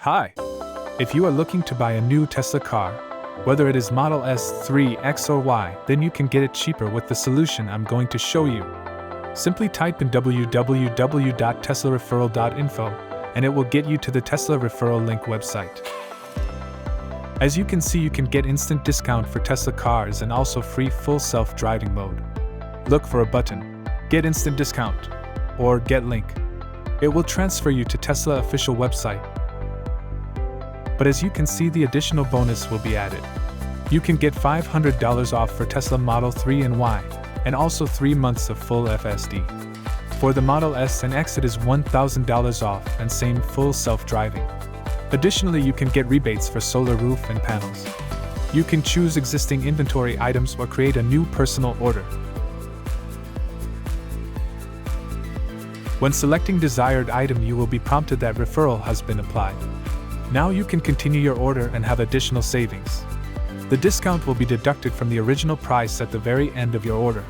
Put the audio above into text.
Hi! If you are looking to buy a new Tesla car, whether it is Model S, 3, X or Y, then you can get it cheaper with the solution I'm going to show you. Simply type in www.teslareferral.info and it will get you to the Tesla Referral link website. As you can see, you can get instant discount for Tesla cars and also free full self-driving mode. Look for a button, Get Instant Discount, or Get Link. It will transfer you to Tesla official website. But as you can see, the additional bonus will be added. You can get $500 off for Tesla Model 3 and Y, and also 3 months of full FSD. For the Model S and X it is $1,000 off and same full self-driving. Additionally, you can get rebates for solar roof and panels. You can choose existing inventory items or create a new personal order. When selecting desired item, you will be prompted that referral has been applied. Now you can continue your order and have additional savings. The discount will be deducted from the original price at the very end of your order.